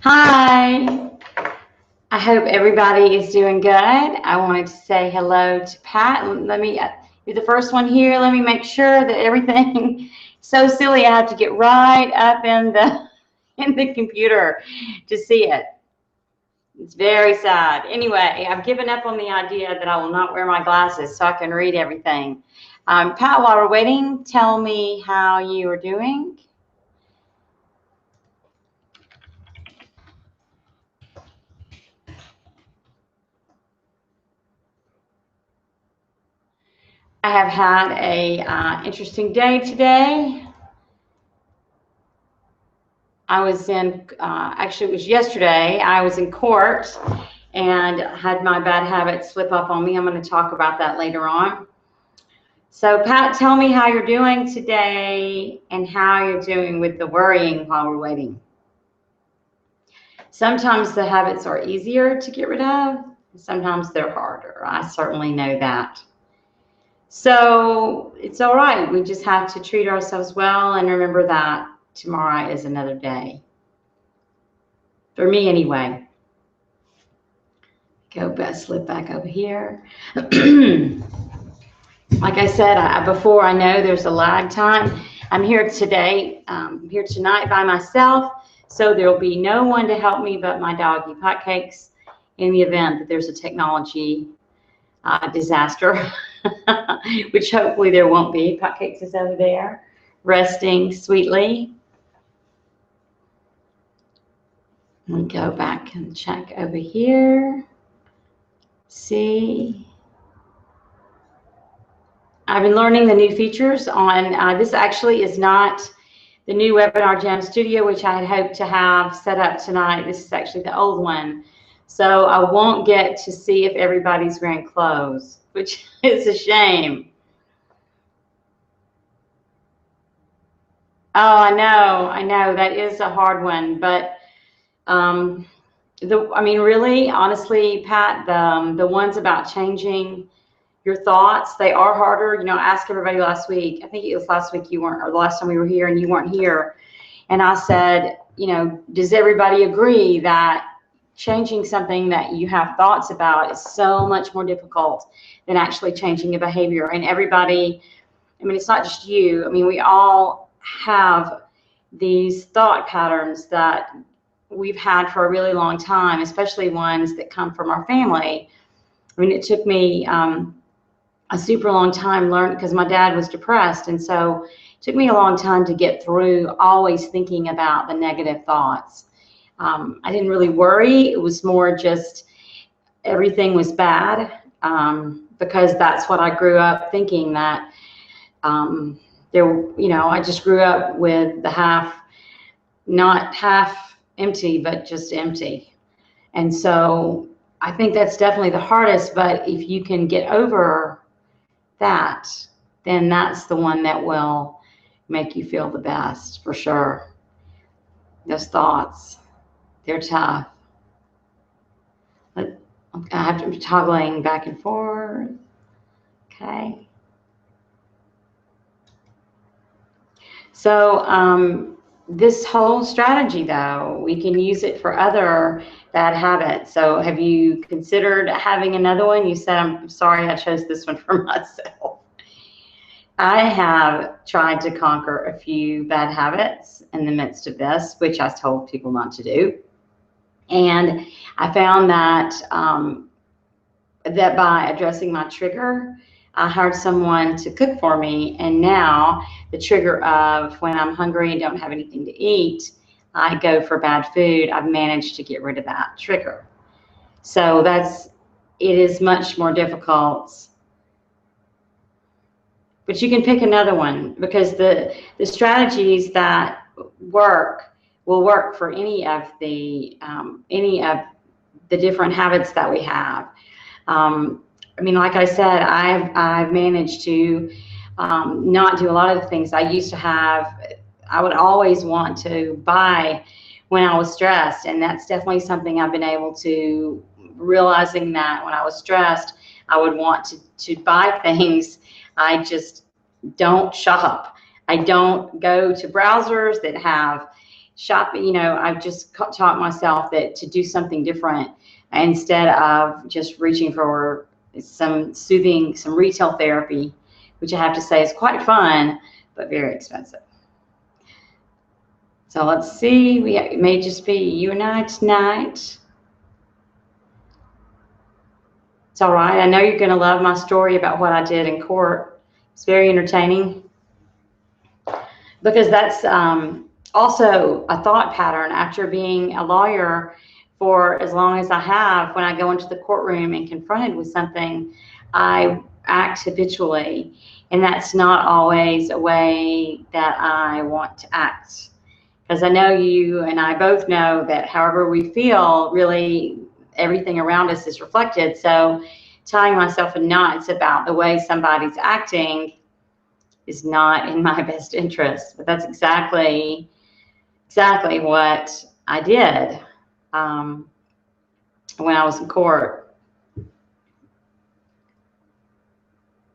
Hi, I hope everybody is doing good. I wanted to say hello to Pat. You're the first one here. Let me make sure that everything, so silly, I have to get right up in the computer to see it. It's very sad. Anyway, I've given up on the idea that I will not wear my glasses so I can read everything. Pat, while we're waiting, tell me how you are doing. I have had a interesting day today. I was in, actually it was yesterday, I was in court and had my bad habit slip up on me. I'm going to talk about that later on. So Pat, tell me how you're doing today and how you're doing with the worrying while we're waiting. Sometimes the habits are easier to get rid of, sometimes they're harder. I certainly know that. So it's all right. We just have to treat ourselves well and remember that tomorrow is another day. For me anyway. Slip back over here. Like I said, before I know there's a lag time. I'm here today, here tonight by myself, so there'll be no one to help me but my doggy Potcakes in the event that there's a technology disaster, which hopefully there won't be. Potcakes is over there, resting sweetly. Let me go back and check over here. See. I've been learning the new features on, this actually is not the new Webinar Jam Studio, which I had hoped to have set up tonight. This is actually the old one. So I won't get to see if everybody's wearing clothes, which is a shame. Oh, I know, that is a hard one, but really, honestly, Pat, the ones about changing your thoughts, they are harder. You know, I asked everybody last week, I think it was last week you weren't, or the last time we were here and you weren't here. And I said, you know, does everybody agree that changing something that you have thoughts about is so much more difficult than actually changing a behavior? And everybody, I mean, it's not just you. I mean, we all have these thought patterns that we've had for a really long time, especially ones that come from our family. I mean, it took me a super long time learning, because my dad was depressed, and so it took me a long time to get through always thinking about the negative thoughts. I didn't really worry. It was more just everything was bad, because that's what I grew up thinking, that I just grew up with the not half empty, but just empty. And so I think that's definitely the hardest, but if you can get over that, then that's the one that will make you feel the best, for sure. Those thoughts, they're tough. I have to be toggling back and forth. Okay. So this whole strategy, though, we can use it for other bad habits. So have you considered having another one? You said, I'm sorry, I chose this one for myself. I have tried to conquer a few bad habits in the midst of this, which I told people not to do. And I found that that by addressing my trigger, I hired someone to cook for me, and now the trigger of when I'm hungry and don't have anything to eat, I go for bad food. I've managed to get rid of that trigger. So it is much more difficult, but you can pick another one, because the strategies that will work for any of the different habits that we have. I mean, like I said, I've managed to not do a lot of the things I used to have. I would always want to buy when I was stressed, and that's definitely something I've been able to, realizing that when I was stressed, I would want to buy things. I just don't shop. I don't go to browsers that have I've just taught myself that to do something different instead of just reaching for some soothing, some retail therapy, which I have to say is quite fun, but very expensive. So let's see, it may just be you and I tonight. It's all right. I know you're going to love my story about what I did in court. It's very entertaining because that's also a thought pattern after being a lawyer for as long as I have. When I go into the courtroom and confronted with something, I act habitually, and that's not always a way that I want to act. Because I know you and I both know that however we feel, really everything around us is reflected. So tying myself in knots about the way somebody's acting is not in my best interest. But that's exactly what I did when I was in court.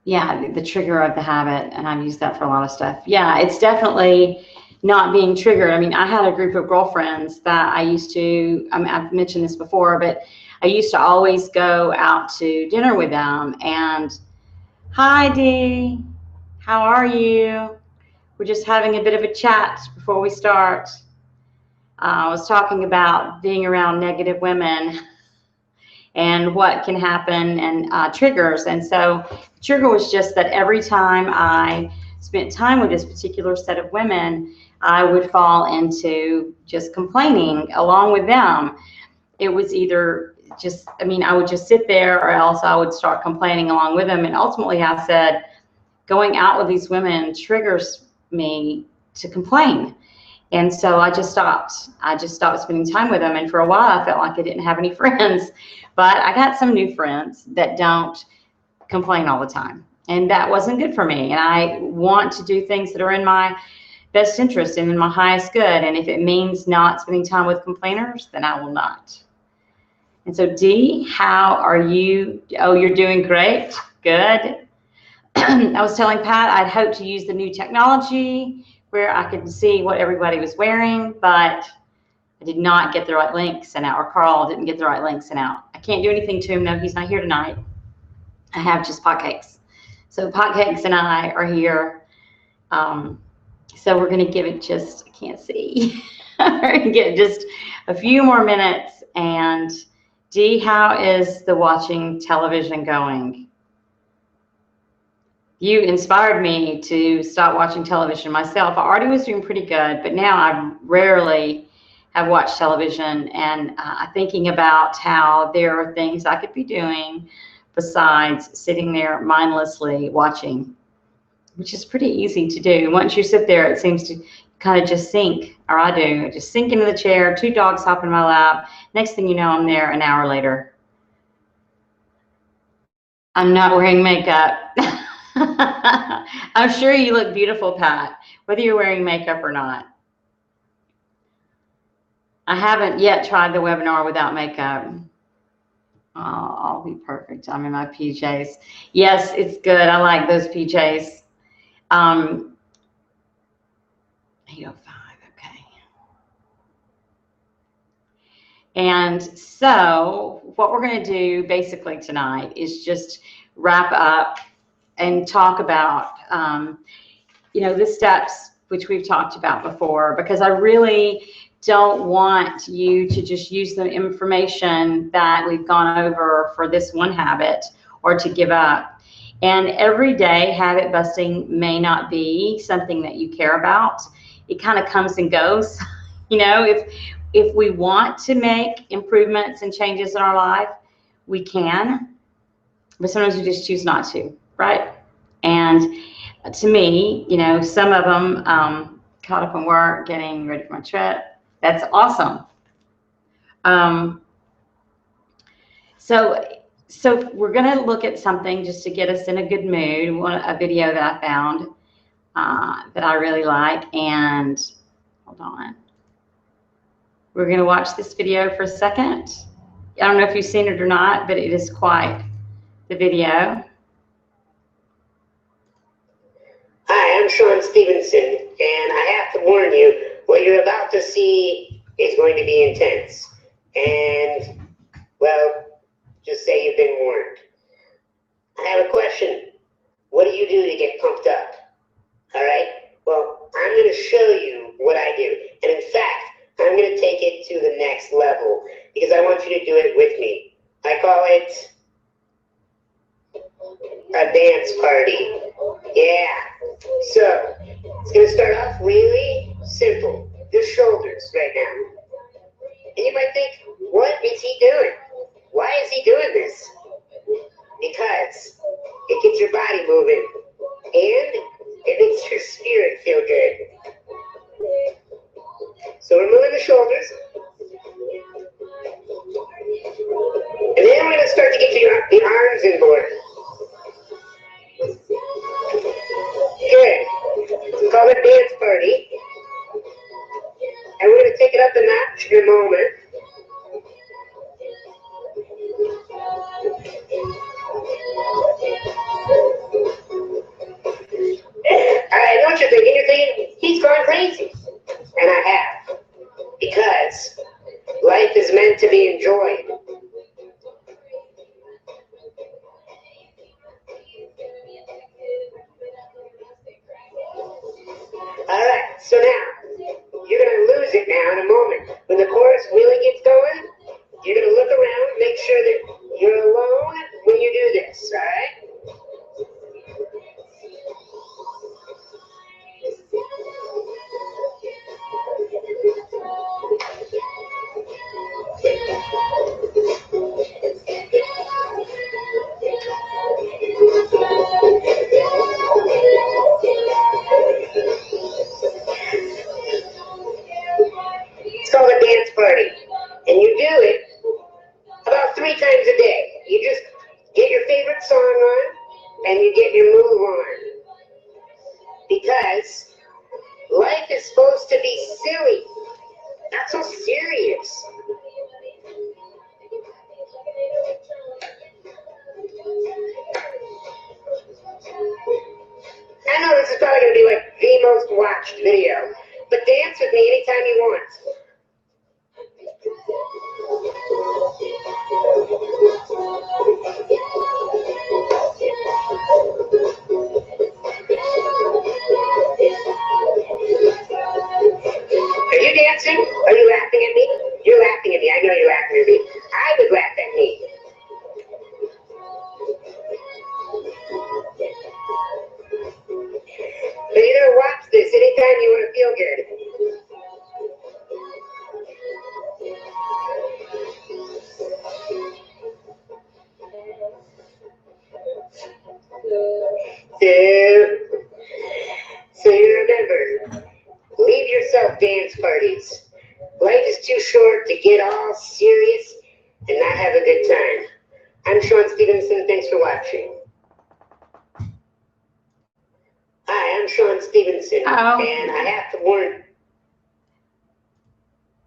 Yeah, the trigger of the habit, and I've used that for a lot of stuff. Yeah, it's definitely not being triggered. I mean, I had a group of girlfriends that I used to, I've mentioned this before, but I used to always go out to dinner with them. And hi, Dee, how are you? We're just having a bit of a chat before we start. I was talking about being around negative women and what can happen and triggers. And so the trigger was just that every time I spent time with this particular set of women, I would fall into just complaining along with them. It was either just, I would just sit there, or else I would start complaining along with them. And ultimately I said, going out with these women triggers me to complain. And so I just stopped spending time with them. And for a while I felt like I didn't have any friends, but I got some new friends that don't complain all the time. And that wasn't good for me. And I want to do things that are in my best interest and in my highest good. And if it means not spending time with complainers, then I will not. And so Dee, how are you? Oh, you're doing great. Good. I was telling Pat I'd hoped to use the new technology where I could see what everybody was wearing, but I did not get the right link sent out, or Carl didn't get the right link sent out. I can't do anything to him. No, he's not here tonight. I have just Potcakes. So Potcakes and I are here. So we're going to give it just, I can't see. We're going to get just a few more minutes. And Dee, how is the watching television going? You inspired me to stop watching television myself. I already was doing pretty good, but now I rarely have watched television, and thinking about how there are things I could be doing besides sitting there mindlessly watching, which is pretty easy to do. Once you sit there, it seems to kind of just sink, or I do, just sink into the chair, 2 dogs hop in my lap. Next thing you know, I'm there an hour later. I'm not wearing makeup. I'm sure you look beautiful, Pat, whether you're wearing makeup or not. I haven't yet tried the webinar without makeup. Oh, I'll be perfect. I'm in my PJs. Yes, it's good. I like those PJs. 8:05, okay. And so what we're going to do basically tonight is just wrap up and talk about, the steps which we've talked about before, because I really don't want you to just use the information that we've gone over for this one habit or to give up. And every day habit busting may not be something that you care about. It kind of comes and goes. If we want to make improvements and changes in our life, we can, but sometimes we just choose not to, right? And to me, some of them caught up in work, getting ready for my trip. That's awesome. So we're going to look at something just to get us in a good mood. A video that I found that I really like. And hold on. We're going to watch this video for a second. I don't know if you've seen it or not, but it is quite the video. Hi, I'm Sean Stevenson, and I have to warn you, what you're about to see going to be intense. And, well, just say you've been warned. I have a question. What do you do to get pumped up? All right? Well, I'm going to show you what I do. And in fact, I'm going to take it to the next level because I want you to do it with me. I call it a dance party. Yeah. So, it's going to start off really simple. Just shoulders right now. And you might think, what is he doing? Why is he doing this? Because it gets your body moving and it makes your spirit feel good. So we're moving the shoulders. And then we're going to start to get the arms inboard. Good. It's called a dance party. And we're going to take it up a notch in a moment. I know what you're thinking. You're thinking, he's gone crazy. And I have. Because life is meant to be enjoyed. Alright, so now, you're going to lose it now in a moment. When the chorus really gets going, you're going to look around, make sure that you're alone when you do this, alright? It's called a dance party. And you do it about 3 times a day. You just get your favorite song on and you get your move on. Because life is supposed to be silly, not so serious. I know this is probably going to be like the most watched video, but dance with me anytime you want. Are you dancing? Are you laughing at me? You're laughing at me. I know you're laughing at me. I would laugh at me. But you're going to watch this anytime you want to feel good. So you remember, leave yourself dance parties. Life is too short to get all serious and not have a good time. I'm Sean Stevenson. Thanks for watching. Hi, I'm Sean Stevenson, and I have to warn.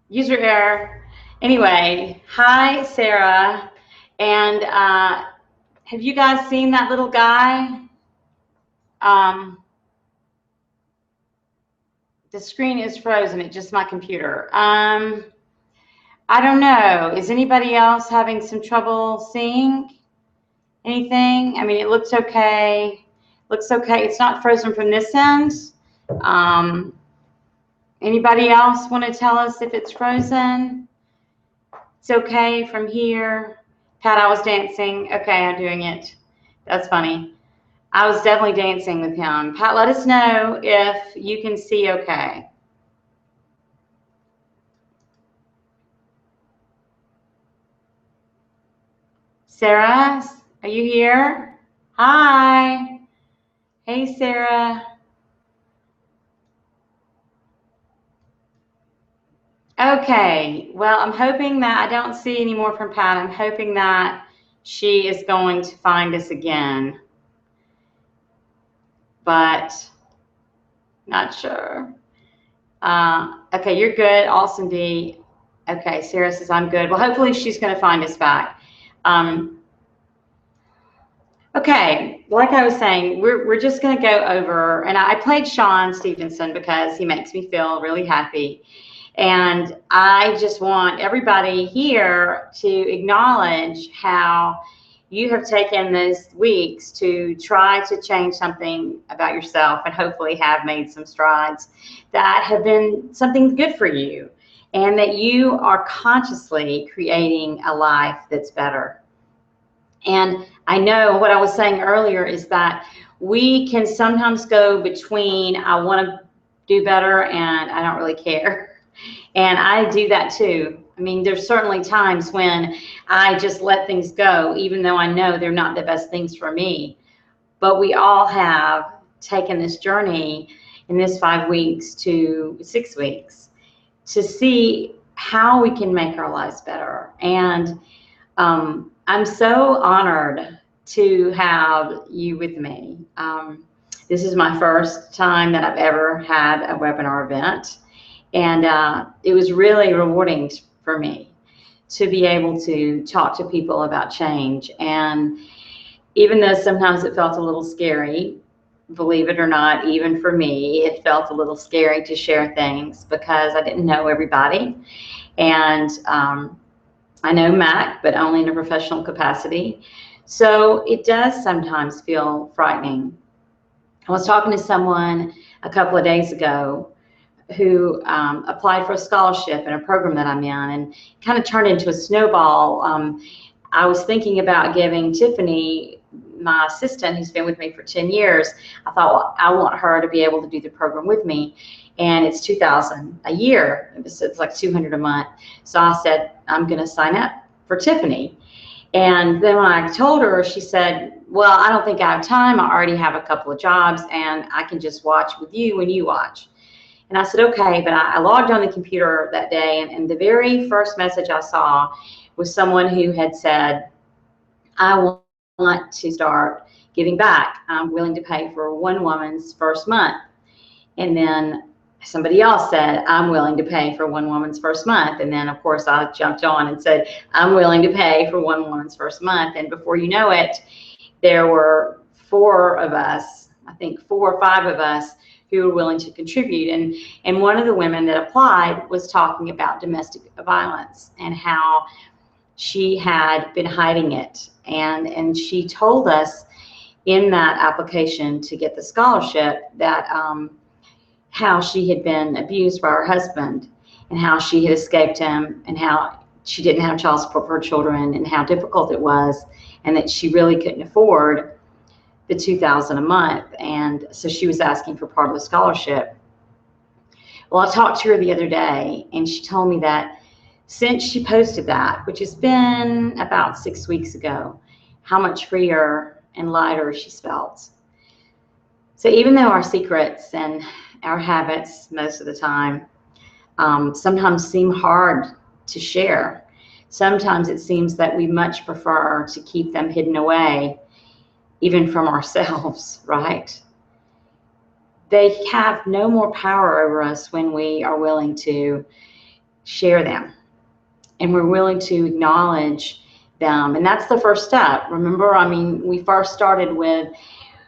User error. Anyway, hi, Sarah. And have you guys seen that little guy? The screen is frozen. It's just my computer. I don't know. Is anybody else having some trouble seeing anything? I mean, it looks okay. Looks okay. It's not frozen from this end. Anybody else want to tell us if it's frozen? It's okay from here. Pat, I was dancing. Okay, I'm doing it. That's funny. I was definitely dancing with him. Pat, let us know if you can see okay. Sarah, are you here? Hi. Hey, Sarah. Okay, well, I'm hoping that I don't see any more from Pat. I'm hoping that she is going to find us again, but not sure. Okay, you're good. Awesome, D. Okay, Sarah says I'm good. Well, hopefully she's going to find us back. Okay, like I was saying, we're just going to go over, and I played Sean Stevenson because he makes me feel really happy. And I just want everybody here to acknowledge how you have taken those weeks to try to change something about yourself and hopefully have made some strides that have been something good for you, and that you are consciously creating a life that's better. And I know what I was saying earlier is that we can sometimes go between I want to do better and I don't really care. And I do that too. I mean, there's certainly times when I just let things go, even though I know they're not the best things for me. But we all have taken this journey in this 5 weeks to 6 weeks to see how we can make our lives better. And I'm so honored to have you with me. This is my first time that I've ever had a webinar event. And it was really rewarding for me to be able to talk to people about change. And even though sometimes it felt a little scary, believe it or not, even for me, it felt a little scary to share things because I didn't know everybody. And I know Mac, but only in a professional capacity. So it does sometimes feel frightening. I was talking to someone a couple of days ago who applied for a scholarship in a program that I'm in, and kind of turned into a snowball. I was thinking about giving Tiffany, my assistant, who's been with me for 10 years, I thought, well, I want her to be able to do the program with me. And it's $2,000 a year. It's like $200 a month. So I said, I'm going to sign up for Tiffany. And then when I told her, she said, well, I don't think I have time. I already have a couple of jobs, and I can just watch with you when you watch. And I said, okay, but I logged on the computer that day, and the very first message I saw was someone who had said, I want to start giving back. I'm willing to pay for one woman's first month. And then somebody else said, I'm willing to pay for one woman's first month. And then, of course, I jumped on and said, I'm willing to pay for one woman's first month. And before you know it, there were 4 of us, I think 4 or 5 of us, who were willing to contribute. And one of the women that applied was talking about domestic violence and how she had been hiding it. And she told us in that application to get the scholarship that how she had been abused by her husband, and how she had escaped him, and how she didn't have child support for her children, and how difficult it was, and that she really couldn't afford the $2,000 a month. And so she was asking for part of the scholarship. Well, I talked to her the other day, and she told me that since she posted that, which has been about 6 weeks ago, how much freer and lighter she's felt. So even though our secrets and our habits most of the time sometimes seem hard to share, sometimes it seems that we much prefer to keep them hidden away, even from ourselves, right? They have no more power over us when we are willing to share them, and we're willing to acknowledge them. And that's the first step. Remember, I mean, we first started with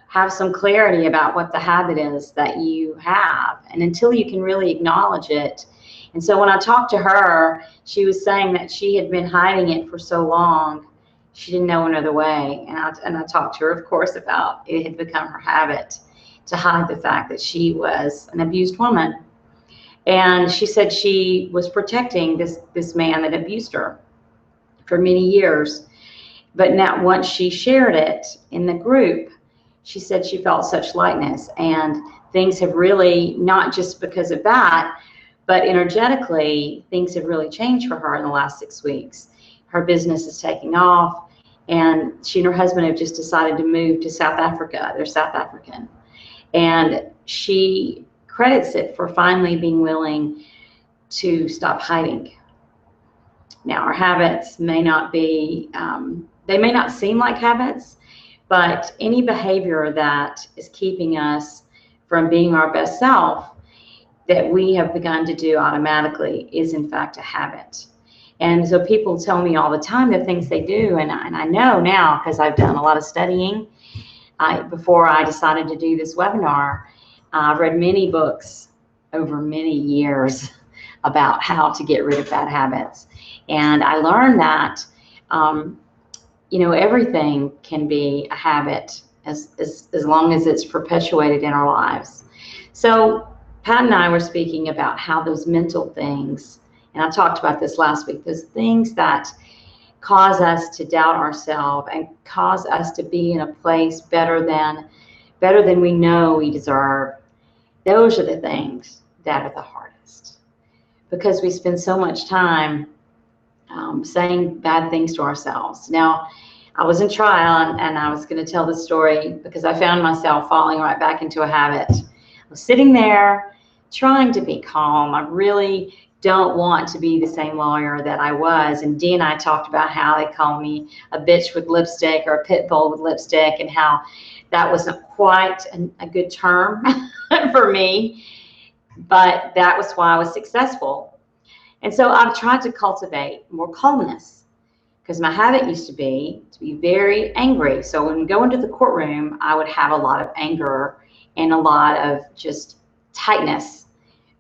have some clarity about what the habit is that you have, and until you can really acknowledge it. And so when I talked to her, she was saying that she had been hiding it for so long, she didn't know another way. And I talked to her, of course, about it had become her habit to hide the fact that she was an abused woman. And she said she was protecting this man that abused her for many years. But now once she shared it in the group, she said she felt such lightness, and things have really, not just because of that, but energetically, things have really changed for her in the last 6 weeks. Her business is taking off, and she and her husband have just decided to move to South Africa. They're South African. And she credits it for finally being willing to stop hiding. Now, our habits may not be, they may not seem like habits, but any behavior that is keeping us from being our best self that we have begun to do automatically is in fact a habit. And so people tell me all the time the things they do, and I know now because I've done a lot of studying. Before I decided to do this webinar, I've read many books over many years about how to get rid of bad habits. And I learned that, everything can be a habit as long as it's perpetuated in our lives. So Pat and I were speaking about how those mental things, and I talked about this last week, those things that cause us to doubt ourselves and cause us to be in a place better than we know we deserve. Those are the things that are the hardest, because we spend so much time saying bad things to ourselves. Now, I was in trial, and I was going to tell this story because I found myself falling right back into a habit. I was sitting there trying to be calm. I really don't want to be the same lawyer that I was. And Dee and I talked about how they call me a bitch with lipstick or a pit bull with lipstick, and how that wasn't quite a good term for me, but that was why I was successful. And so I've tried to cultivate more calmness, because my habit used to be very angry. So when we go into the courtroom, I would have a lot of anger and a lot of just tightness,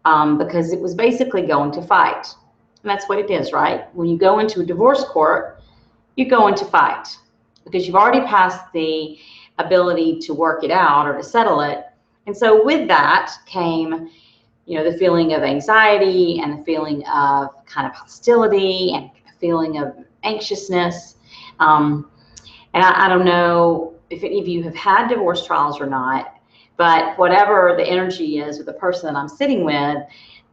because it was basically going to fight. And that's what it is, right? When you go into a divorce court, you go into fight, because you've already passed the ability to work it out or to settle it. And so with that came, the feeling of anxiety and the feeling of kind of hostility and a feeling of anxiousness. And I don't know if any of you have had divorce trials or not, but whatever the energy is with the person that I'm sitting with,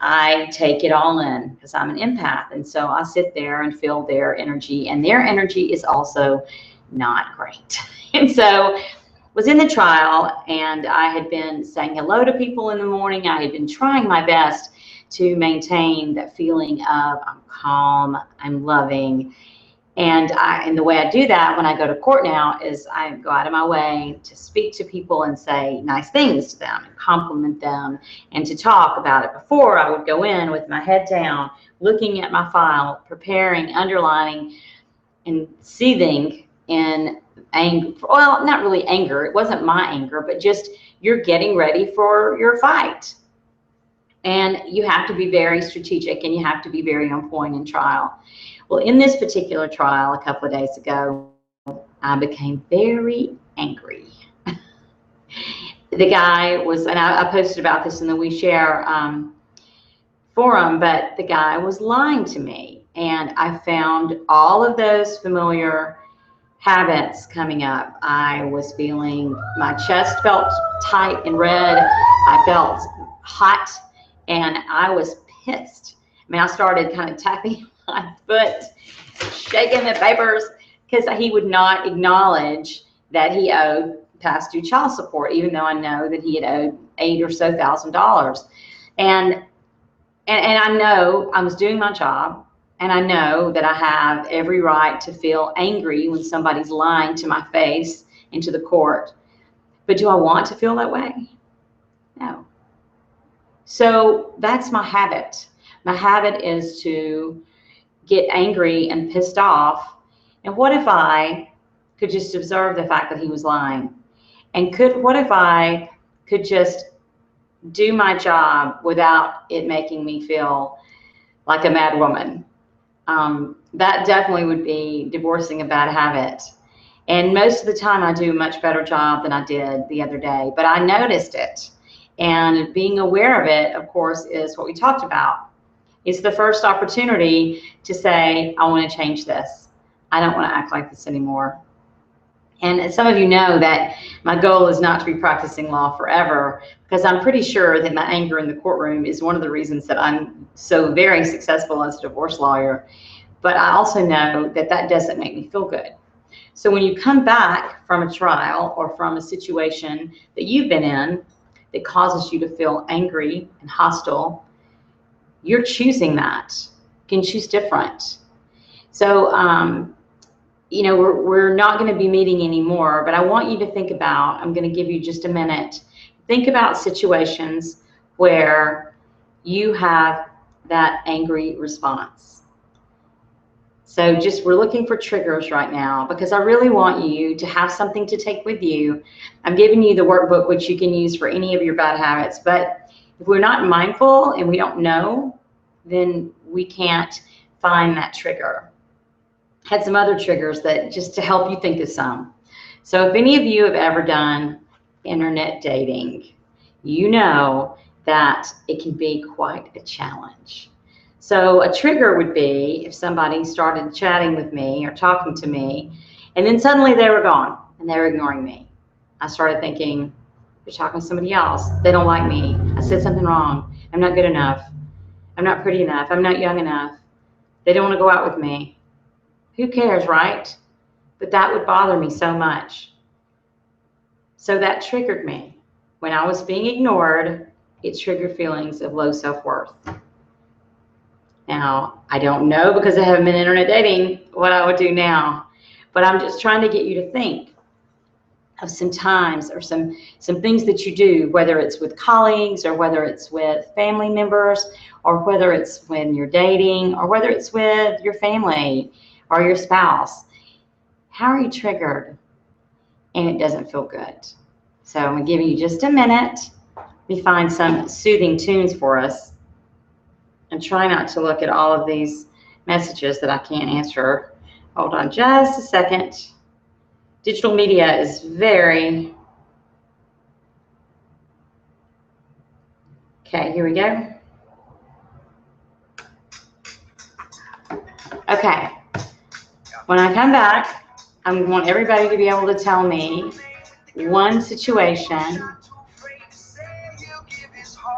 I take it all in, because I'm an empath. And so I sit there and feel their energy, and their energy is also not great. And so was in the trial, and I had been saying hello to people in the morning. I had been trying my best to maintain that feeling of I'm calm, I'm loving. And the way I do that when I go to court now is I go out of my way to speak to people and say nice things to them and compliment them and to talk about it. Before, I would go in with my head down, looking at my file, preparing, underlining, and seething in anger. Well, not really anger. It wasn't my anger, but just you're getting ready for your fight. And you have to be very strategic, and you have to be very on point in trial. Well, in this particular trial a couple of days ago, I became very angry. The guy was, and I posted about this in the We Share forum, but the guy was lying to me. And I found all of those familiar habits coming up. I was feeling, my chest felt tight and red. I felt hot, and I was pissed. I mean, I started kind of tapping my foot, shaking the papers, because he would not acknowledge that he owed past due child support, even though I know that he had owed $8,000 or so. And I know I was doing my job, and I know that I have every right to feel angry when somebody's lying to my face into the court. But do I want to feel that way? No. So that's my habit. My habit is to get angry and pissed off. And what if I could just observe the fact that he was lying? And what if I could just do my job without it making me feel like a mad woman? That definitely would be divorcing a bad habit. And most of the time I do a much better job than I did the other day, but I noticed it. And being aware of it, of course, is what we talked about. It's the first opportunity to say, I want to change this. I don't want to act like this anymore. And some of you know that my goal is not to be practicing law forever, because I'm pretty sure that my anger in the courtroom is one of the reasons that I'm so very successful as a divorce lawyer. But I also know that that doesn't make me feel good. So when you come back from a trial or from a situation that you've been in that causes you to feel angry and hostile, you're choosing that. You can choose different. So, we're not going to be meeting anymore, but I want you to think about, I'm going to give you just a minute, think about situations where you have that angry response. So we're looking for triggers right now, because I really want you to have something to take with you. I'm giving you the workbook, which you can use for any of your bad habits, but if we're not mindful and we don't know then we can't find that trigger. Had some other triggers that just to help you think of some. So if any of you have ever done internet dating, you know that it can be quite a challenge. So a trigger would be if somebody started chatting with me or talking to me, and then suddenly they were gone and they were ignoring me. I started thinking, they're talking to somebody else. They don't like me. I said something wrong. I'm not good enough. I'm not pretty enough. I'm not young enough. They don't want to go out with me. Who cares, right? But that would bother me so much. So that triggered me. When I was being ignored, it triggered feelings of low self-worth. Now, I don't know, because I haven't been internet dating, what I would do now. But I'm just trying to get you to think of some times or some things that you do, whether it's with colleagues or whether it's with family members or whether it's when you're dating or whether it's with your family or your spouse. How are you triggered? And it doesn't feel good. So I'm going to give you just a minute. Let me find some soothing tunes for us and try not to look at all of these messages that I can't answer. Hold on just a second. Digital media is very... Okay, here we go. Okay. When I come back, I want everybody to be able to tell me one situation,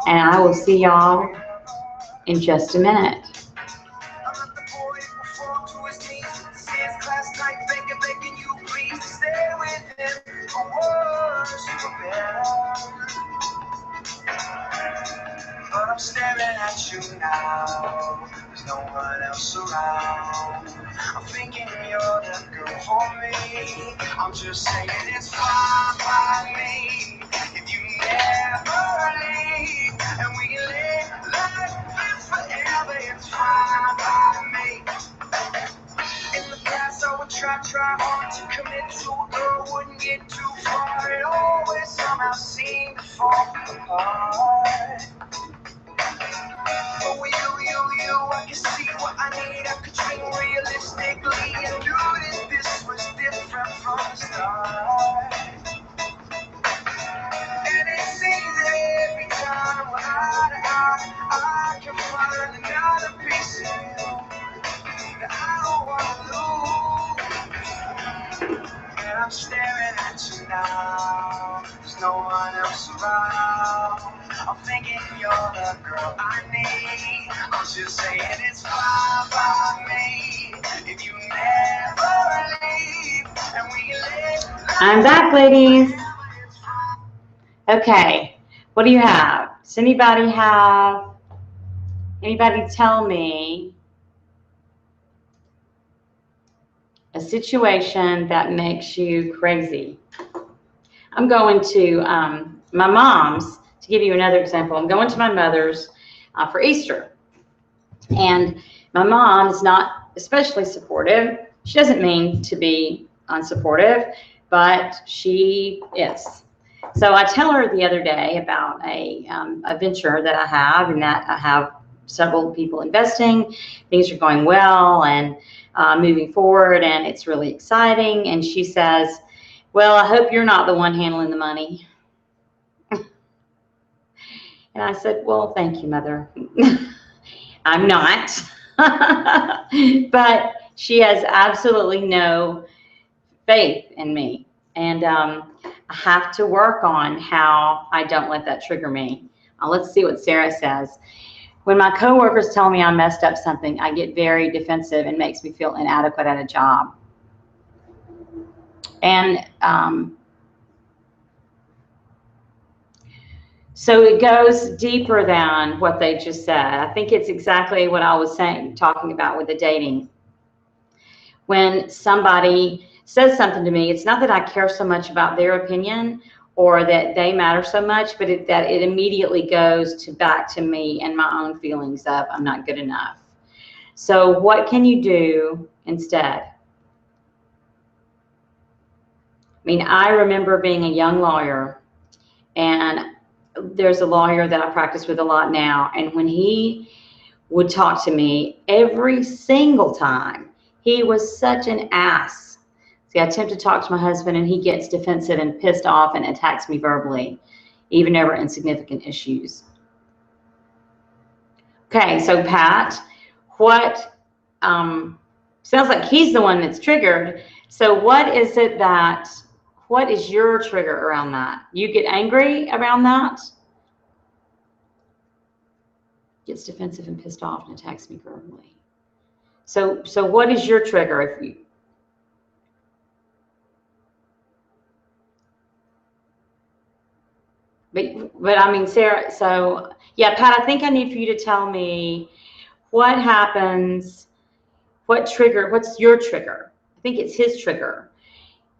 and I will see y'all in just a minute. But I'm staring at you now. There's no one else around. I'm thinking you're the girl for me. I'm just saying it's fine by me if you never leave, and we can live life forever. It's fine by me. In the past, I would try hard to commit to a girl, wouldn't get too far. It always somehow seemed to fall apart. But with you, I can see what I need. I could dream realistically and knew that this was different from the start. And it seems that every time we're eye to eye, I can find another piece of you that I don't want to lose. And I'm staring at you now. There's no one else around. I'm thinking you're the girl I need. I'm just saying it's fine by me if you never leave, and we live. I'm back, ladies. Okay, what do you have? Does anybody tell me a situation that makes you crazy? I'm going to my mom's. To give you another example, I'm going to my mother's for Easter. And my mom is not especially supportive. She doesn't mean to be unsupportive, but she is. So I tell her the other day about a venture that I have, and that I have several people investing. Things are going well and moving forward, and it's really exciting. And she says, well, I hope you're not the one handling the money. And I said, well, thank you, Mother. I'm not. But she has absolutely no faith in me. And I have to work on how I don't let that trigger me. Let's see what Sarah says. When my coworkers tell me I messed up something, I get very defensive and makes me feel inadequate at a job. And so it goes deeper than what they just said. I think it's exactly what I was talking about with the dating. When somebody says something to me, it's not that I care so much about their opinion or that they matter so much, but that it immediately goes back to me and my own feelings of I'm not good enough. So what can you do instead? I mean, I remember being a young lawyer, and there's a lawyer that I practice with a lot now, and when he would talk to me every single time. He was such an ass. See, I attempt to talk to my husband and he gets defensive and pissed off and attacks me verbally, even over insignificant issues. Okay, so Pat, what, sounds like he's the one that's triggered. So what is it that, what is your trigger around that? You get angry around that? Gets defensive and pissed off and attacks me verbally. So what is your trigger? If you, but I mean, Sarah, so yeah, Pat, I think I need for you to tell me what happens, what trigger, what's your trigger? I think it's his trigger.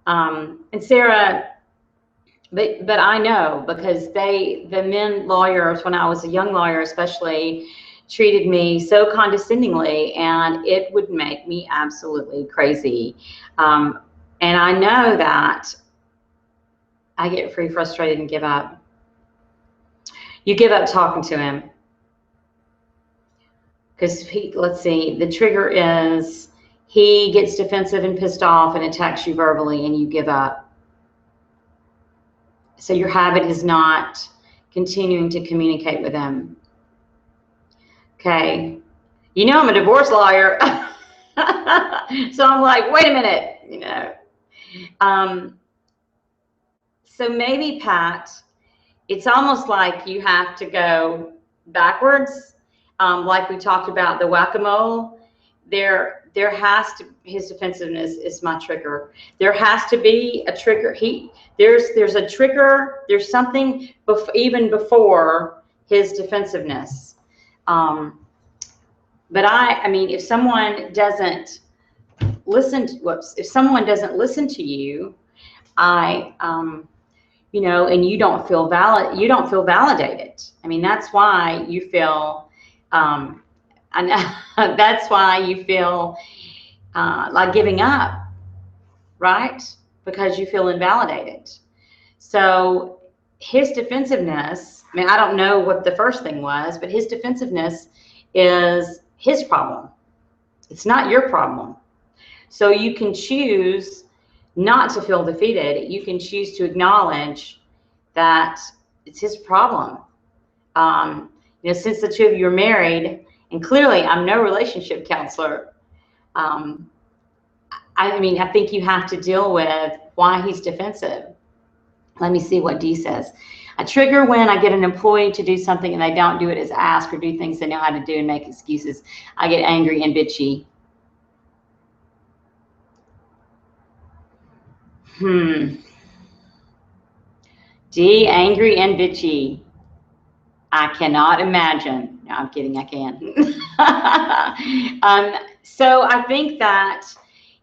And Sarah, but I know because the men lawyers, when I was a young lawyer especially, treated me so condescendingly, and it would make me absolutely crazy. And I know that I get pretty frustrated and give up. You give up talking to him. Because let's see, the trigger is he gets defensive and pissed off and attacks you verbally, and you give up. So your habit is not continuing to communicate with him. Okay. You know, I'm a divorce lawyer. So I'm like, wait a minute, you know. So maybe, Pat, it's almost like you have to go backwards. Like we talked about the whack-a-mole. There has to, his defensiveness is my trigger. There has to be a trigger. There's a trigger. There's something even before his defensiveness. But I mean, if someone doesn't listen to, if someone doesn't listen to you, you know, and you don't feel validated. I mean, that's why you feel, that's why you feel like giving up, right? Because you feel invalidated. So his defensiveness, I mean, I don't know what the first thing was, but his defensiveness is his problem. It's not your problem. So you can choose not to feel defeated. You can choose to acknowledge that it's his problem. You know, since the two of you are married, and clearly I'm no relationship counselor, I mean, I think you have to deal with why he's defensive. Let me see what D says. I trigger when I get an employee to do something and they don't do it as asked or do things they know how to do and make excuses. I get angry and bitchy. D, angry and bitchy. I cannot imagine. No, I'm kidding, I can. So I think that,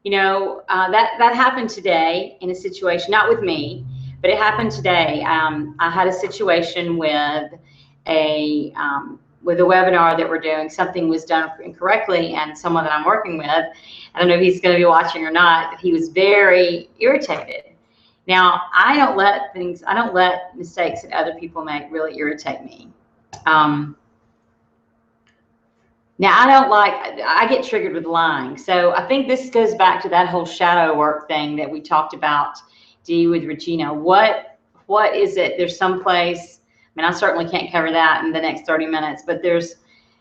you know, that happened today in a situation, not with me, but it happened today. I had a situation with a webinar that we're doing. Something was done incorrectly, and someone that I'm working with, I don't know if he's going to be watching or not, but he was very irritated. Now, I don't let mistakes that other people make really irritate me. Now, I get triggered with lying. So I think this goes back to that whole shadow work thing that we talked about, Dee, with Regina. What is it? There's some place, I mean, I certainly can't cover that in the next 30 minutes, but there's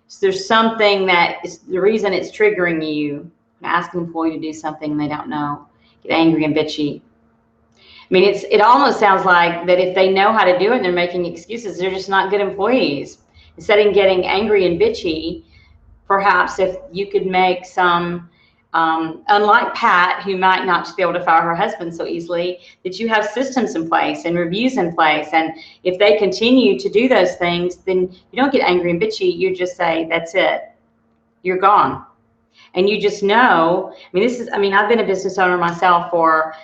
something that is the reason it's triggering you. Ask an employee to do something they don't know, get angry and bitchy. I mean, it almost sounds like that if they know how to do it and they're making excuses, they're just not good employees. Instead of getting angry and bitchy, perhaps if you could make some, unlike Pat, who might not just be able to fire her husband so easily, that you have systems in place and reviews in place. And if they continue to do those things, then you don't get angry and bitchy. You just say, that's it. You're gone. And you just know, I mean, I've been a business owner myself for,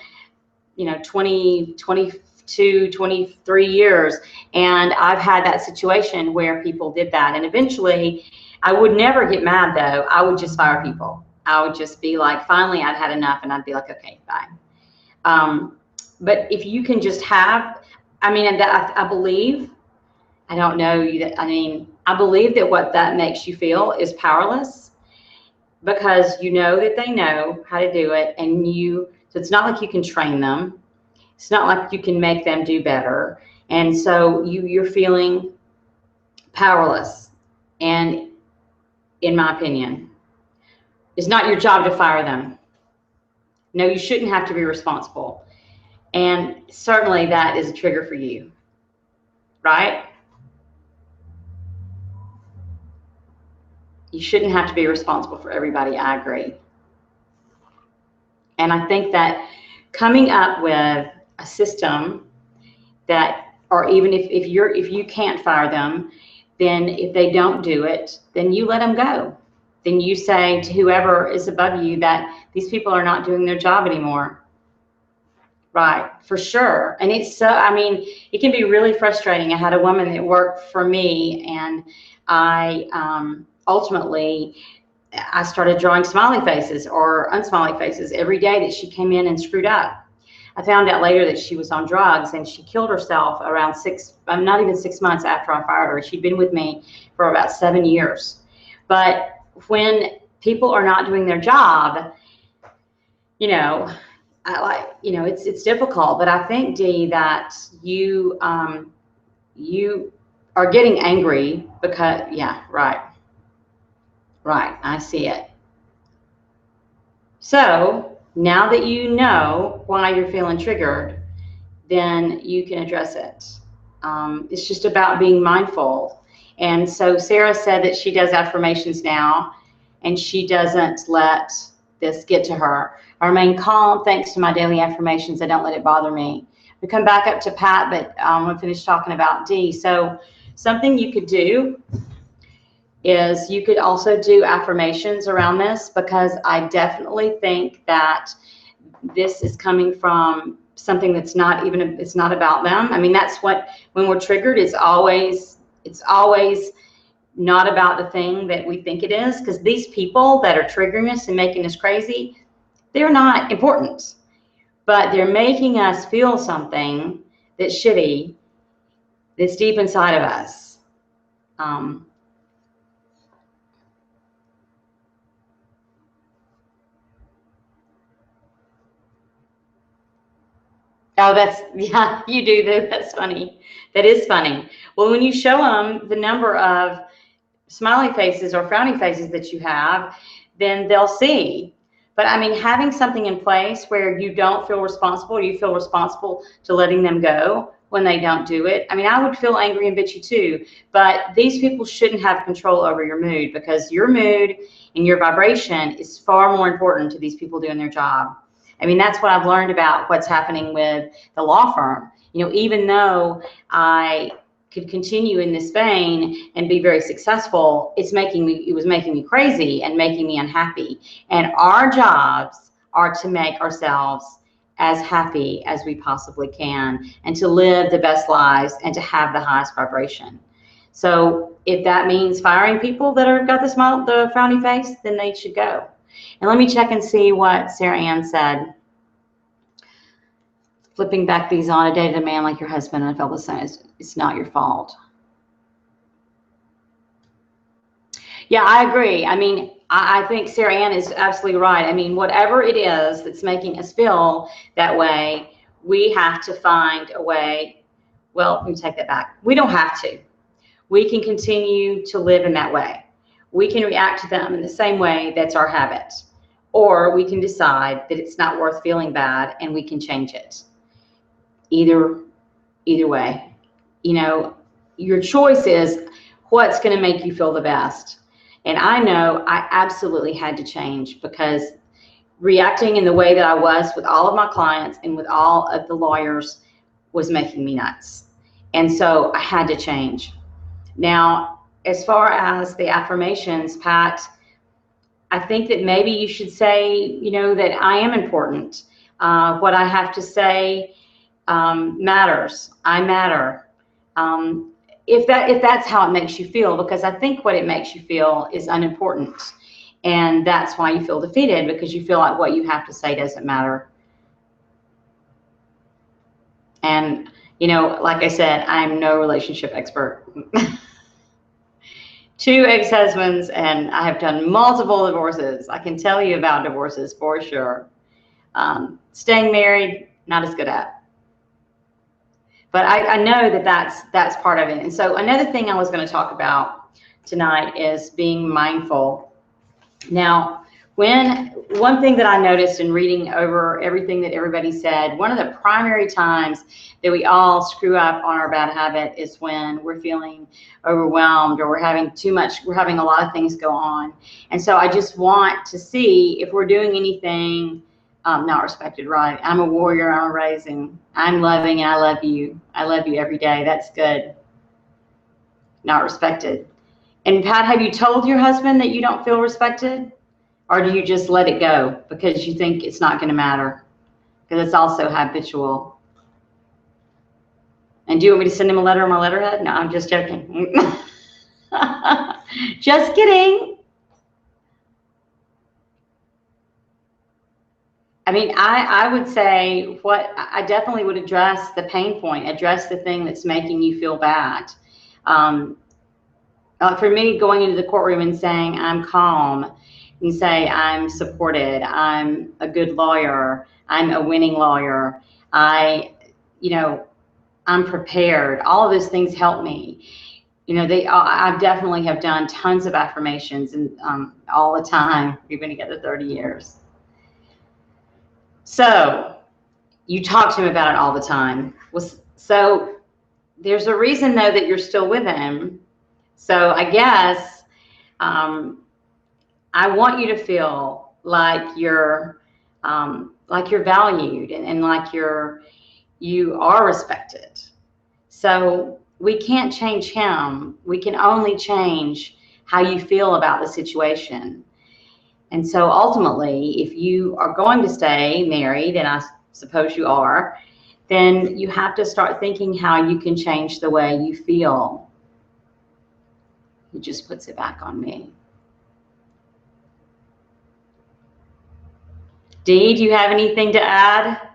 20, 22, 23 years. And I've had that situation where people did that. And eventually, I would never get mad though. I would just fire people. I would just be like, finally, I'd had enough. And I'd be like, okay, bye. But if you can just have, I believe, I don't know, I believe that what that makes you feel is powerless, because you know that they know how to do it, and so it's not like you can train them. It's not like you can make them do better. And so you're feeling powerless. And in my opinion, it's not your job to fire them. No, you shouldn't have to be responsible. And certainly that is a trigger for you, right? You shouldn't have to be responsible for everybody. I agree. And I think that coming up with a system that, or even if you can't fire them, then if they don't do it, then you let them go. Then you say to whoever is above you that these people are not doing their job anymore. Right, for sure. And it's so, I mean, it can be really frustrating. I had a woman that worked for me, and I ultimately, I started drawing smiley faces or unsmiley faces every day that she came in and screwed up. I found out later that she was on drugs, and she killed herself around not even 6 months after I fired her. She'd been with me for about 7 years. But when people are not doing their job, you know, it's difficult. But I think, Dee, that you are getting angry because, yeah, right, I see it. So now that you know why you're feeling triggered, then you can address it. It's just about being mindful. And so Sarah said that she does affirmations now, and she doesn't let this get to her. I remain calm thanks to my daily affirmations. I don't let it bother me. We come back up to Pat, but I'm going to finish talking about Dee. So something you could do is you could also do affirmations around this, because I definitely think that this is coming from something that's not even, it's not about them. I mean, that's what, when we're triggered, it's always not about the thing that we think it is, because these people that are triggering us and making us crazy, they're not important, but they're making us feel something that's shitty, that's deep inside of us. Oh, yeah, you do that. That's funny. That is funny. Well, when you show them the number of smiley faces or frowny faces that you have, then they'll see. But I mean, having something in place where you don't feel responsible, you feel responsible to letting them go when they don't do it. I mean, I would feel angry and bitchy too, but these people shouldn't have control over your mood, because your mood and your vibration is far more important to these people doing their job. I mean, that's what I've learned about what's happening with the law firm. You know, even though I could continue in this vein and be very successful, it was making me crazy and making me unhappy. And our jobs are to make ourselves as happy as we possibly can, and to live the best lives and to have the highest vibration. So if that means firing people that are got the frowny face, then they should go. And let me check and see what Sarah Ann said. Flipping back these on, I dated a man like your husband, and I felt the same. It's not your fault. Yeah, I agree. I mean, I think Sarah Ann is absolutely right. I mean, whatever it is that's making us feel that way, we have to find a way. Well, let me take that back. We don't have to. We can continue to live in that way. We can react to them in the same way. That's our habit. Or we can decide that it's not worth feeling bad, and we can change it. Either way, you know, your choice is what's going to make you feel the best. And I know I absolutely had to change, because reacting in the way that I was with all of my clients and with all of the lawyers was making me nuts. And so I had to change. Now, as far as the affirmations, Pat, I think that maybe you should say, you know, that I am important. What I have to say matters. I matter. If that's how it makes you feel, because I think what it makes you feel is unimportant, and that's why you feel defeated, because you feel like what you have to say doesn't matter. And you know, like I said, I'm no relationship expert. 2 ex-husbands, and I have done multiple divorces. I can tell you about divorces for sure. Staying married, not as good at. But I know that that's part of it. And so another thing I was going to talk about tonight is being mindful. Now, one thing that I noticed in reading over everything that everybody said, one of the primary times that we all screw up on our bad habit is when we're feeling overwhelmed or we're having a lot of things go on. And so I just want to see if we're doing anything not respected, right? I'm a warrior, I'm raising, I'm loving, and I love you. I love you every day. That's good. Not respected. And Pat, have you told your husband that you don't feel respected? Or do you just let it go because you think it's not going to matter? Because it's also habitual. And do you want me to send him a letter on my letterhead? No, I'm just joking. Just kidding. I mean, I would say I definitely would address the pain point, address the thing that's making you feel bad. For me, going into the courtroom and saying, I'm calm, and say, I'm supported, I'm a good lawyer, I'm a winning lawyer, I'm prepared. All of those things help me. I definitely have done tons of affirmations and all the time. We've been together 30 years. So you talk to him about it all the time. So there's a reason, though, that you're still with him. So I guess I want you to feel like you're valued and like you are respected. So we can't change him. We can only change how you feel about the situation. And so ultimately, if you are going to stay married, and I suppose you are, then you have to start thinking how you can change the way you feel. He just puts it back on me. Dee, do you have anything to add?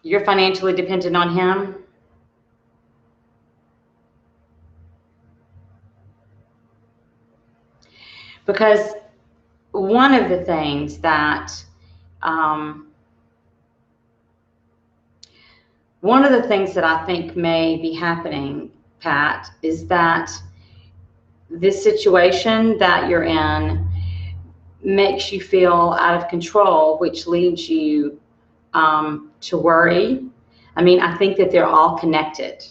You're financially dependent on him? Because one of the things that I think may be happening, Pat, is that this situation that you're in makes you feel out of control, which leads you to worry. I mean, I think that they're all connected,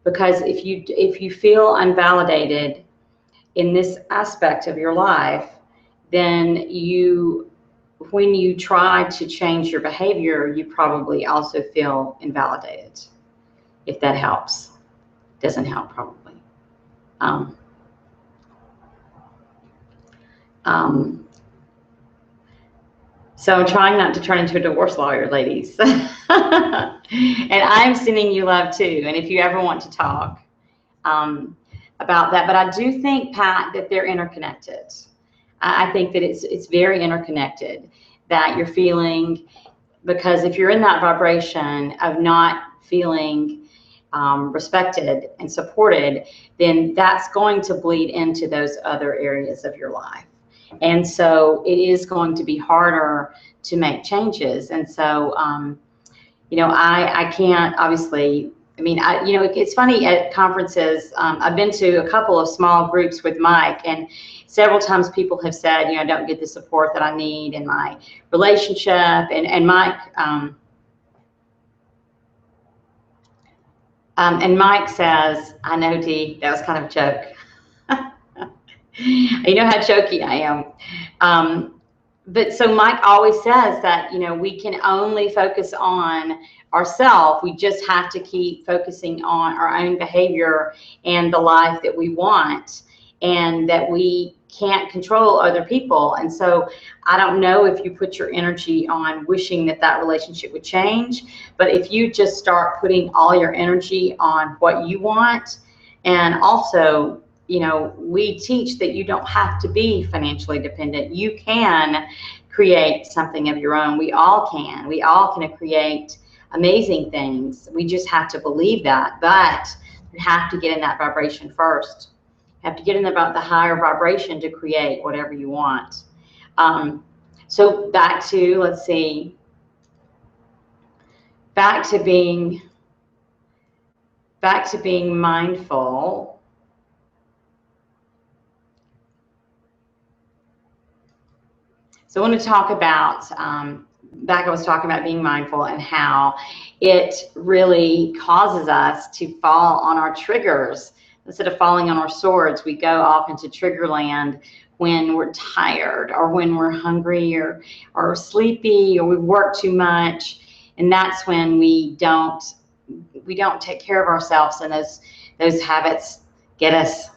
because if you feel unvalidated in this aspect of your life, then when you try to change your behavior, you probably also feel invalidated, if that helps. Doesn't help, probably. So I'm trying not to turn into a divorce lawyer, ladies. And I'm sending you love too. And if you ever want to talk about that, but I do think, Pat, that they're interconnected. I think that it's very interconnected, that you're feeling, because if you're in that vibration of not feeling respected and supported, then that's going to bleed into those other areas of your life. And so it is going to be harder to make changes. And so, I can't, obviously, it's funny at conferences. I've been to a couple of small groups with Mike, and several times people have said, I don't get the support that I need in my relationship. And Mike, says, I know, Dee, that was kind of a joke. You know how jokey I am. But so Mike always says that, we can only focus on ourselves. We just have to keep focusing on our own behavior and the life that we want, and that we can't control other people. And so I don't know if you put your energy on wishing that relationship would change, but if you just start putting all your energy on what you want, and also, we teach that you don't have to be financially dependent. You can create something of your own. We all can. We all can create amazing things. We just have to believe that. But You have to get in that vibration first. You have to get in the higher vibration to create whatever you want. So back to, let's see, back to being mindful. So I want to talk about, I was talking about being mindful and how it really causes us to fall on our triggers. Instead of falling on our swords, we go off into trigger land when we're tired or when we're hungry or sleepy or we work too much. And that's when we don't take care of ourselves, and those habits get us.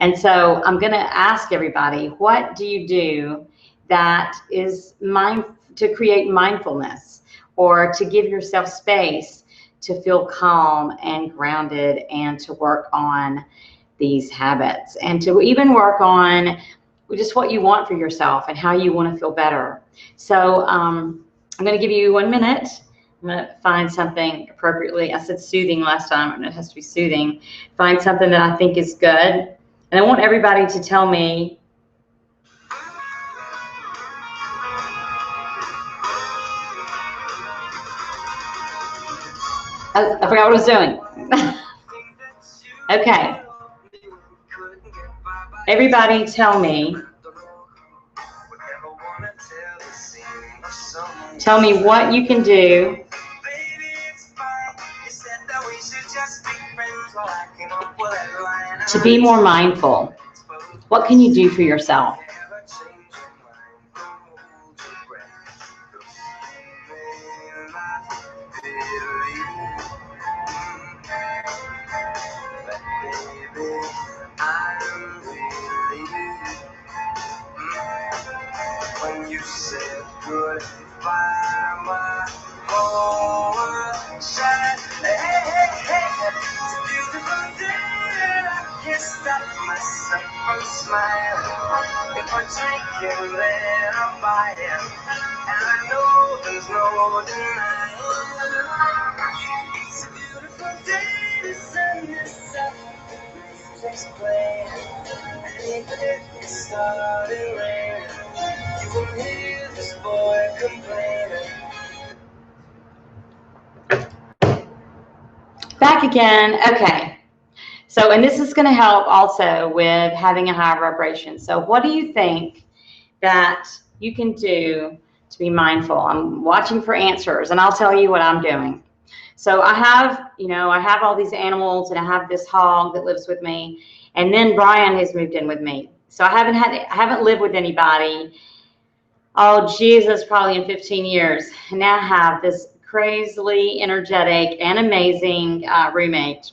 And so I'm going to ask everybody, what do you do that is to create mindfulness, or to give yourself space to feel calm and grounded, and to work on these habits, and to even work on just what you want for yourself and how you want to feel better? So I'm going to give you 1 minute. I'm going to find something appropriately. I said soothing last time, and it has to be soothing. Find something that I think is good. And I want everybody to tell me, I forgot what I was doing. Okay. Everybody tell me what you can do to be more mindful. What can you do for yourself? When you said goodbye, my whole world shined. Hey, hey, hey, it's a beautiful day, and I can't stop myself from smiling. If I drink it, then I'll buy it, and I know there's no denying. It's a beautiful day, the sun is up, the music's playing, and even if it started raining, you will hear this boy complaining. Back again. Okay. So, and this is going to help also with having a higher vibration. So what do you think that you can do to be mindful? I'm watching for answers, and I'll tell you what I'm doing. So I have all these animals, and I have this hog that lives with me, and then Brian has moved in with me. So I haven't lived with anybody, oh Jesus, probably in 15 years. And now I have this crazily energetic and amazing roommate.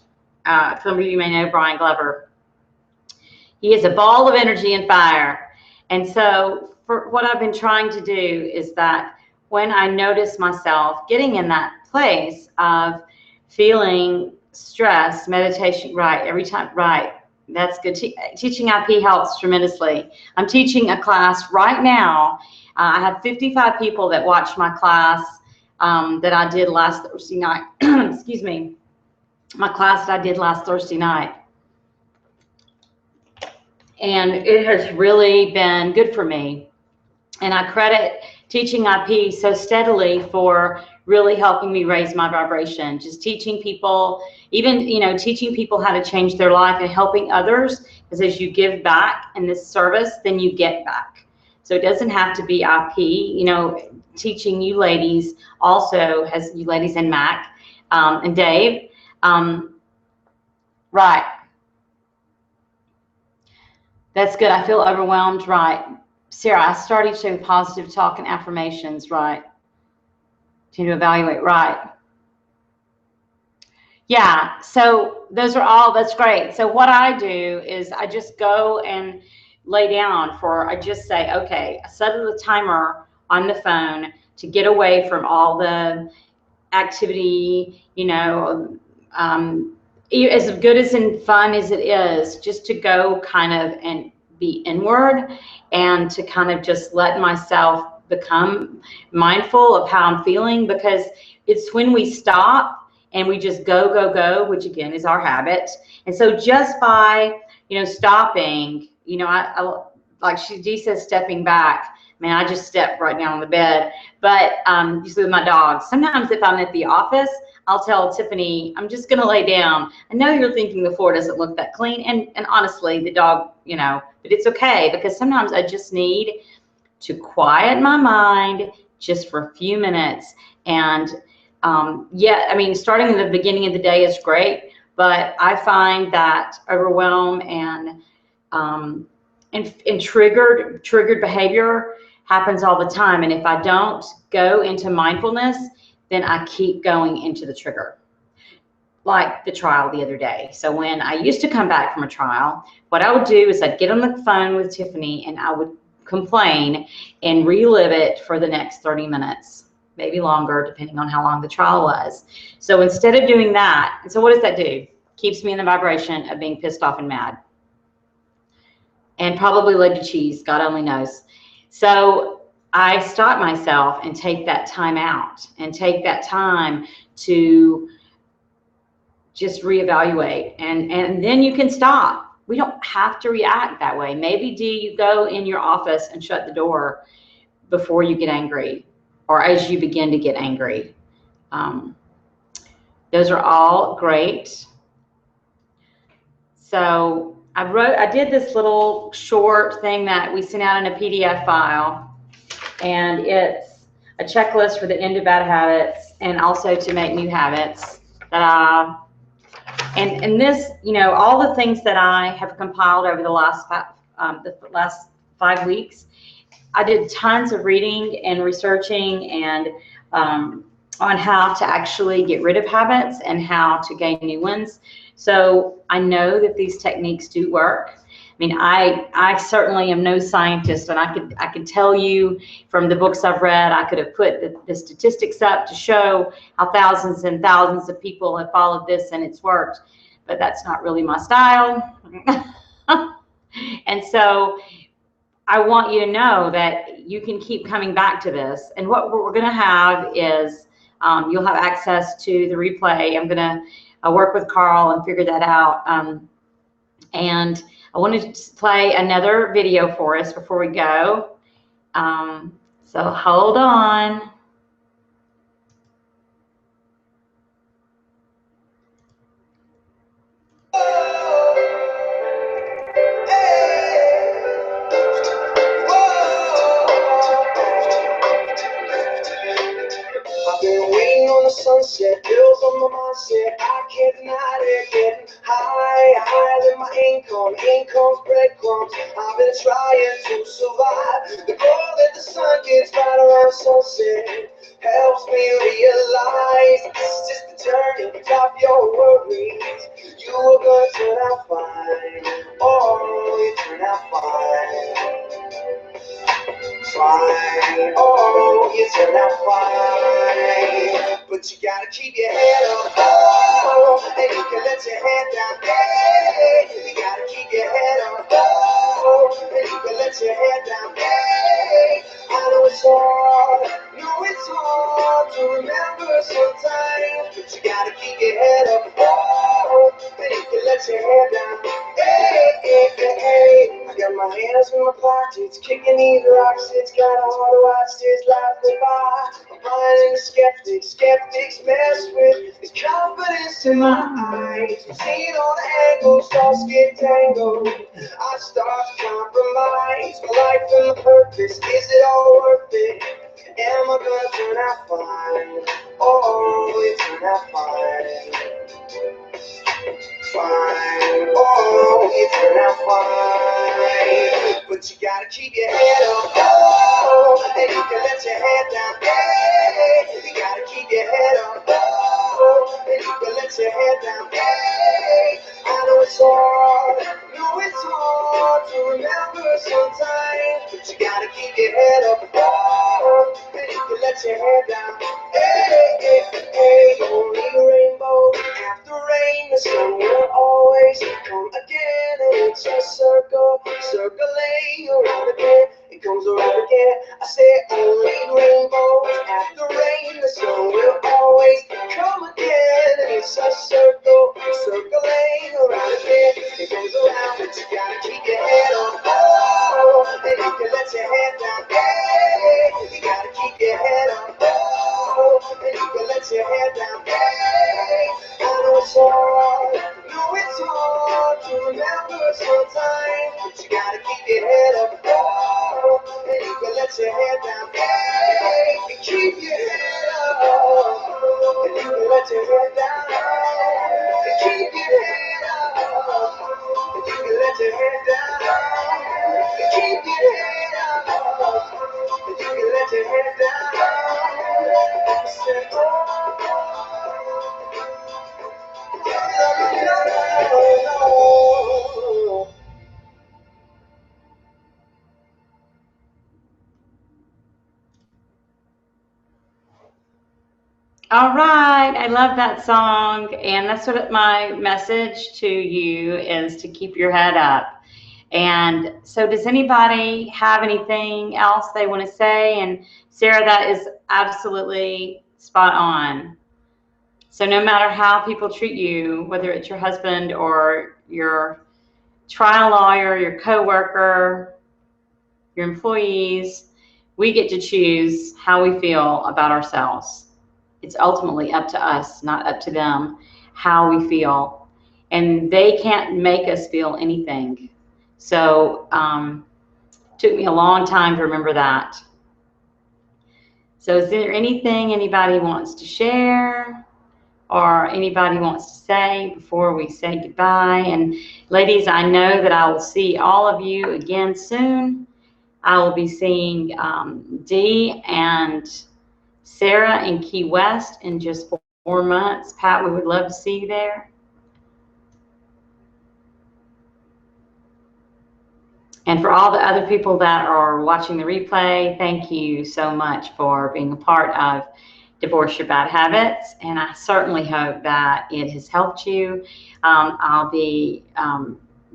Some of you may know Brian Glover. He is a ball of energy and fire. And so for what I've been trying to do is that when I notice myself getting in that place of feeling stress, meditation, right, every time, right, that's good. Teaching IP helps tremendously. I'm teaching a class right now. I had 55 people that watched my class that I did last Thursday night. Excuse me. My class that I did last Thursday night. And it has really been good for me. And I credit teaching IP so steadily for really helping me raise my vibration. Just teaching people, even, teaching people how to change their life and helping others. Because as you give back in this service, then you get back. So it doesn't have to be IP, teaching you ladies also has you ladies and Mac and Dave. Right. That's good. I feel overwhelmed. Right. Sarah, I started to positive talk and affirmations. Right. To evaluate. Right. Yeah. So those are all, that's great. So what I do is I just go and lay down I just say, okay, I set a timer on the phone to get away from all the activity, as good as and fun as it is, just to go kind of and be inward and to kind of just let myself become mindful of how I'm feeling, because it's when we stop and we just go, go, go, which again is our habit. And so just by, stopping, I like Dee says, stepping back. Man, I just stepped right now on the bed. But usually with my dogs, sometimes if I'm at the office, I'll tell Tiffany, I'm just going to lay down. I know you're thinking the floor doesn't look that clean. And honestly, the dog, but it's okay, because sometimes I just need to quiet my mind just for a few minutes. And starting in the beginning of the day is great, but I find that overwhelm and triggered behavior happens all the time. And if I don't go into mindfulness, then I keep going into the trigger. Like the trial the other day. So when I used to come back from a trial, what I would do is I'd get on the phone with Tiffany and I would complain and relive it for the next 30 minutes, maybe longer, depending on how long the trial was. So instead of doing that, and so what does that do? Keeps me in the vibration of being pissed off and mad. And probably led to cheese, God only knows. So I stop myself and take that time out and take that time to just reevaluate. And then you can stop. We don't have to react that way. Maybe, Dee, you go in your office and shut the door before you get angry or as you begin to get angry. Those are all great. So I did this little short thing that we sent out in a PDF file, and it's a checklist for the end of bad habits and also to make new habits. And this, all the things that I have compiled over the last 5 weeks, I did tons of reading and researching and on how to actually get rid of habits and how to gain new ones. So I know that these techniques do work. I mean, I certainly am no scientist, and I could tell you from the books I've read, I could have put the statistics up to show how thousands and thousands of people have followed this and it's worked, but that's not really my style. And so I want you to know that you can keep coming back to this. And what we're going to have is you'll have access to the replay. I'm going to work with Carl and figure that out. And I wanted to play another video for us before we go. So hold on. Sunset, bills on my mindset, I can't deny it, getting higher than my income's breadcrumbs, I've been trying to survive, the glow that the sun gets right around sunset, helps me realize, this is just the journey, drop your worries, you are gonna turn out fine, oh, you turn out fine. Fine, oh, you turn out fine, but you gotta keep your head up, oh, and you can let your head down, hey, you gotta keep your head up, oh, and you can let your head down, hey, I know it's hard to remember sometimes, but you gotta keep your head up, oh, and you can let your head down, hey, hey, hey, hey. I got my hands in my pockets, kicking these rocks, it's kinda hard to watch this life go by. I'm blind and skeptics mess with this confidence in my eyes. Seeing all the angles, thoughts get tangled. I start to compromise my life and my purpose. Is it all worth it? Am I gonna turn out fine? Oh, it turn out fine. Fine, oh, you turn out fine, but you gotta keep your head up, oh, and you can let your head down, hey, you gotta keep your head up, oh, and you can let your head down, hey, I know it's hard to remember sometimes, but you gotta keep your head up, oh, and you can let your head down, hey, hey, hey, only rainbow after rain, the sun will always come again, and it's a circle, circling around again, it comes around again. I say only rainbows after rain, the sun will always come again. And it's a circle, circling around again. It goes around, but you gotta keep your head up. Oh, and you can let your head down. Hey, you gotta keep your head up. Oh, and you can let your head down. Hey, I know it's hard. No, it's hard to remember sometimes, but you gotta keep your head up. Oh, and you can let your head down. Hey, and keep your head up. And you can let your head down. And keep your head up. And you can let your head down. And keep your head up. And you can let your head down. Say, oh, All right, I love that song, and that's what my message to you is, to keep your head up. And so does anybody have anything else they want to say? And Sarah, that is absolutely spot on. So no matter how people treat you, whether it's your husband or your trial lawyer, your coworker, your employees, we get to choose how we feel about ourselves. It's ultimately up to us, not up to them, how we feel. And they can't make us feel anything. So it took me a long time to remember that. So is there anything anybody wants to share or anybody wants to say before we say goodbye? And ladies, I know that I will see all of you again soon. I will be seeing Dee and Sarah in Key West in just 4 months. Pat, we would love to see you there. And for all the other people that are watching the replay, thank you so much for being a part of Divorce Your Bad Habits. And I certainly hope that it has helped you. I'll be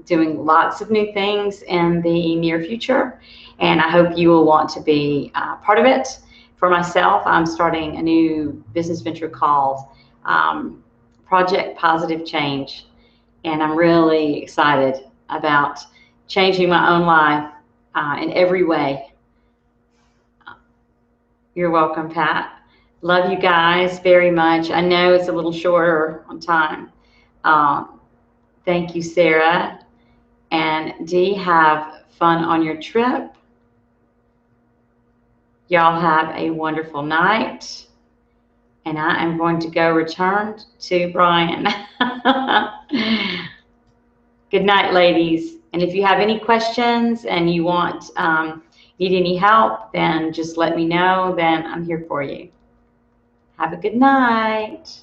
doing lots of new things in the near future, and I hope you will want to be part of it. For myself, I'm starting a new business venture called Project Positive Change, and I'm really excited about changing my own life in every way. You're welcome, Pat. Love you guys very much. I know it's a little shorter on time. Thank you, Sarah. And Dee, have fun on your trip. Y'all have a wonderful night. And I am going to go return to Brian. Good night, ladies. And if you have any questions and you want, need any help, then just let me know. Then I'm here for you. Have a good night.